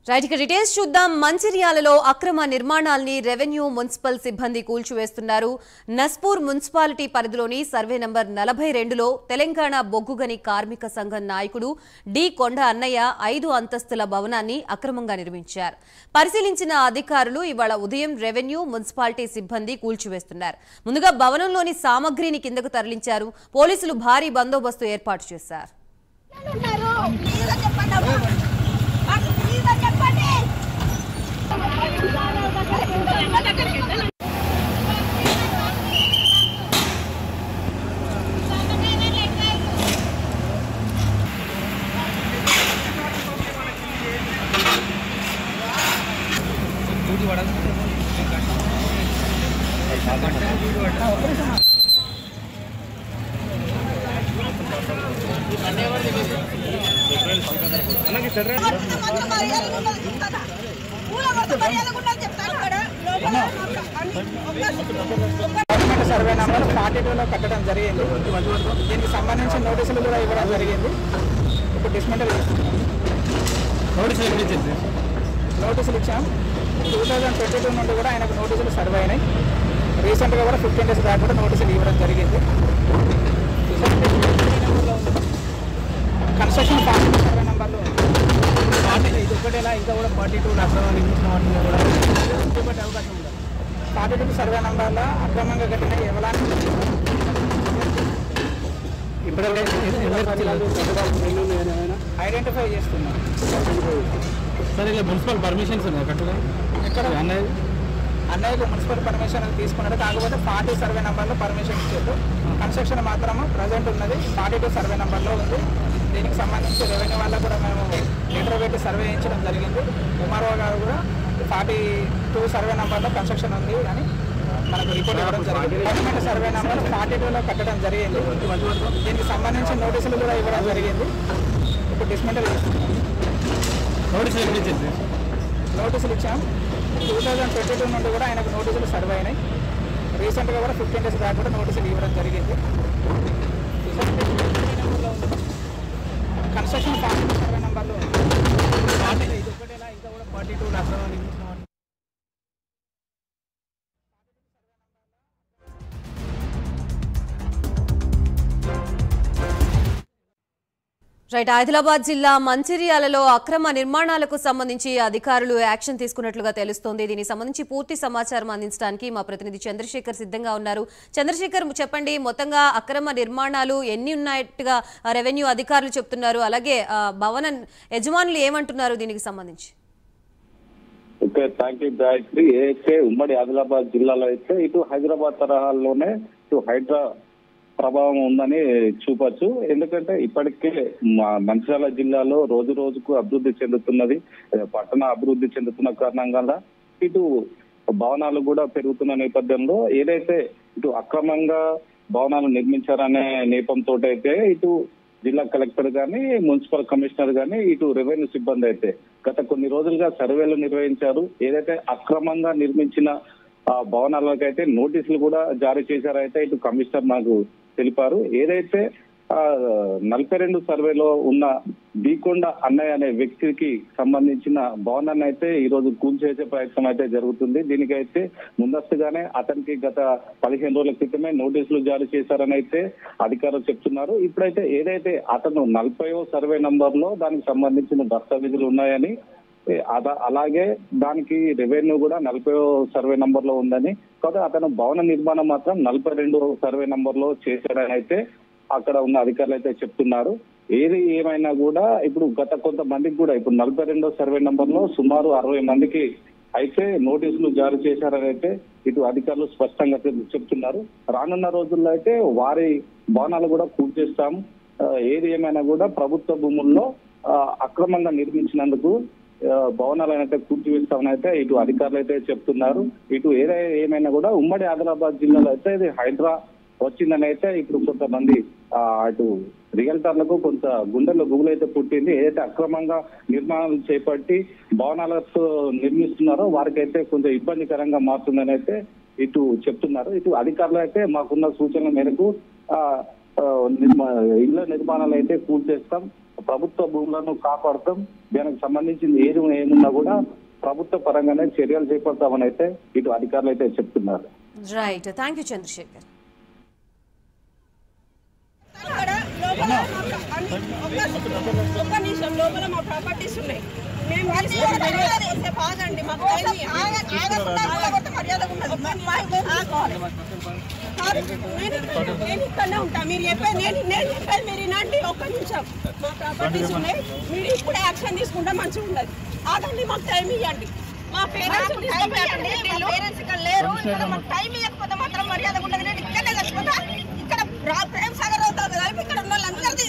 Right ఇక details చూద్దాం. మంచిర్యాలలో అక్రమ నిర్మాణాల్ని రెవెన్యూ మున్సిపల్ సిబ్బంది కూల్చివేస్తున్నారు. నస్పూర్ మున్సిపాలిటీ పరిధిలోని సర్వే నంబర్ 42లో తెలంగాణ బొగ్గుగని కార్మిక సంఘం నాయకుడు డి కొండ అన్నయ్య 5 అంతస్తుల భవనాన్ని అక్రమంగా నిర్మించారు. పరిశీలించిన అధికారులు ఇవాళ ఉదయం రెవెన్యూ మున్సిపాలిటీ సిబ్బంది కూల్చివేస్తున్నారు. ముందుగా భవనంలోని సామగ్రిని కిందకు తరలించారు. పోలీసులు భారీ బందోబస్తు ఏర్పాటు చేశారు. సర్వే నంబర్ 42లో కట్టడం జరిగింది. దీనికి సంబంధించిన నోటీసులు కూడా ఇవ్వడం జరిగింది. ఇప్పుడు డిస్మెంటల్ నోటీసులు ఇచ్చాం. 2022 నుండి కూడా ఆయనకు నోటీసులు సర్వ్ అయినాయి. రీసెంట్గా కూడా 15 days బ్యాక్ కూడా నోటీసులు ఇవ్వడం జరిగింది. కన్స్ట్రక్షన్ సర్వే నంబర్లో ఇది ఒకటేలా ఇంకా కూడా 42 అక్రమంగా కూడా అవకాశం ఉంది. 42 సర్వే నంబర్లో అక్రమంగా కట్టిన ఎవరాన్ని ఐడెంటిఫై చేస్తున్నాం. సరే ఇలా మున్సిపల్ పర్మిషన్స్ ఉన్నాయి కట్టుగా ఎక్కడ అన్నయ్యకు మున్సిపల్ పర్మిషన్ తీసుకున్నాడు. కాకపోతే 40 సర్వే నెంబర్లో పర్మిషన్ ఇచ్చారు. కన్స్ట్రక్షన్ మాత్రము ప్రజెంట్ ఉన్నది 42 సర్వే నెంబర్లో ఉంది. దీనికి సంబంధించి రెవెన్యూ వాళ్ళకు కూడా మేము లెటర్ పెట్టి సర్వే చేయించడం జరిగింది. ఎంఆర్ఓ గారు కూడా 42 సర్వే నెంబర్లో కన్స్ట్రక్షన్ ఉంది అని మనకు రిపోర్ట్ ఇవ్వడం జరిగింది. గవర్నమెంట్ సర్వే నెంబర్ 42లో కట్టడం జరిగింది. దీనికి సంబంధించిన నోటీసులు కూడా ఇవ్వడం జరిగింది. ఇప్పుడు డిస్మెంటల్ నోటీసులు ఇచ్చాం. 2022 నుండి కూడా ఆయనకు నోటీసులు సర్వ్ అయినాయి. రీసెంట్గా కూడా 15 days బ్యాక్ కూడా నోటీసులు ఇవ్వడం జరిగింది. కన్స్ట్రక్షన్ సర్వే నెంబర్లో ఇది ఒకటేలా ఇంకా కూడా 42 అక్రమంగా రైట్ ఆదిలాబాద్ జిల్లా మంచిర్యాలలో అక్రమ నిర్మాణాలకు సంబంధించి అధికారులు యాక్షన్ తీసుకున్నట్లుగా తెలుస్తోంది. దీనికి సంబంధించి పూర్తి సమాచారం అందించడానికి మా ప్రతినిధి చంద్రశేఖర్ సిద్ధంగా ఉన్నారు. చంద్రశేఖర్ చెప్పండి, మొత్తంగా అక్రమ నిర్మాణాలు ఎన్ని ఉన్నట్టుగా రెవెన్యూ అధికారులు చెప్తున్నారు, అలాగే భవన యజమానులు ఏమంటున్నారు దీనికి సంబంధించి? Okay, thank you Gayatri. ఏదైతే ఉమ్మడి ఆదిలాబాద్ జిల్లాలో అయితే ఇటు హైదరాబాద్ తరహాలోనే ఇటు హైడ్రా ప్రభావం ఉందని చూపొచ్చు. ఎందుకంటే ఇప్పటికే మంచిర్యాల జిల్లాలో రోజు రోజుకు అభివృద్ధి చెందుతున్నది. పట్టణ అభివృద్ధి చెందుతున్న కారణంగా ఇటు భవనాలు కూడా పెరుగుతున్న నేపథ్యంలో ఏదైతే ఇటు అక్రమంగా భవనాలు నిర్మించారనే నేపంతో అయితే ఇటు జిల్లా కలెక్టర్ గాని, మున్సిపల్ కమిషనర్ గాని, ఇటు రెవెన్యూ సిబ్బంది అయితే గత కొన్ని రోజులుగా సర్వేలు నిర్వహించారు. ఏదైతే అక్రమంగా నిర్మించిన భవనాలకైతే నోటీసులు కూడా జారీ చేశారైతే ఇటు కమిషనర్ నాకు తెలిపారు. ఏదైతే 42 సర్వేలో ఉన్న బీకొండ అన్నయ్య అనే వ్యక్తికి సంబంధించిన భవనాన్ని అయితే ఈ రోజు కూల్చేసే ప్రయత్నం అయితే జరుగుతుంది. దీనికైతే ముందస్తుగానే అతనికి గత 15 రోజుల క్రితమే నోటీసులు జారీ చేశారని అయితే అధికారులు చెప్తున్నారు. ఇప్పుడైతే ఏదైతే అతను 40వ సర్వే నంబర్లో దానికి సంబంధించిన దస్తావేజులు ఉన్నాయని, అలాగే దానికి రెవెన్యూ కూడా 40వ సర్వే నంబర్ లో ఉందని, కాకపోతే అతను భవన నిర్మాణం మాత్రం 42వ సర్వే నంబర్ లో చేశాడని అయితే అక్కడ ఉన్న అధికారులు అయితే చెప్తున్నారు. ఏది ఏమైనా కూడా ఇప్పుడు గత కొంతమందికి కూడా ఇప్పుడు 42వ సర్వే నంబర్ లో సుమారు 60 మందికి అయితే నోటీసులు జారీ చేశారని అయితే ఇటు అధికారులు స్పష్టంగా చెప్తున్నారు. రానున్న రోజుల్లో అయితే వారి భవనాలు కూడా కూల్చేస్తాం, ఏది ఏమైనా కూడా ప్రభుత్వ భూముల్లో అక్రమంగా నిర్మించినందుకు భవనాలను అయితే కూల్చివేస్తామని అయితే ఇటు అధికారులు అయితే చెప్తున్నారు. ఇటు ఏమైనా కూడా ఉమ్మడి ఆదిలాబాద్ జిల్లాలో అయితే ఇది హైడ్రా వచ్చిందని అయితే ఇప్పుడు కొంతమంది అటు రియల్టర్లకు కొంత గుండెల్లో గుగులు అయితే పుట్టింది. ఏదైతే అక్రమంగా నిర్మాణాలు చేపట్టి భవనాలతో నిర్మిస్తున్నారో వారికైతే కొంచెం ఇబ్బందికరంగా మారుతుందని అయితే ఇటు చెప్తున్నారు. ఇటు అధికారులు అయితే మాకున్న సూచనల మేరకు ఇళ్ల నిర్మాణాలు అయితే కూల్చేస్తాం, ప్రభుత్వ భూములను కాపాడతాం, దానికి సంబంధించింది ఏమున్నా కూడా ప్రభుత్వ పరంగానే చర్యలు చేపడతామని అయితే ఇటు అధికారులు అయితే చెప్తున్నారు. Right, thank you Chandrasekhar. ఒక్క నిమిషం లోపల మా ప్రాపర్టీస్ ఉన్నాయి. మేము ఆగండి, మాకు మర్యాద నేను ఇక్కడనే ఉంటా. మీరు చెప్పేది నేను చెప్పేది మీరు వినండి. ఒక్క నిమిషం, మా ప్రాపర్టీస్ ఉన్నాయి. మీరు ఇప్పుడే యాక్షన్ తీసుకుంటే మంచిగా ఉండదు. ఆగండి, మాకు టైం ఇవ్వండి. మా పేరెంట్స్ ఇక్కడ లేరు. మాకు టైం ఇవ్వకపోతే మాత్రం మర్యాద ఉండదు. నేను ఇక్కడే చచ్చిపోతా. ఇక్కడ ప్రేమ సాగర్ అవుతుంది కదా, ఇక్కడ ఉన్న వాళ్ళందరిది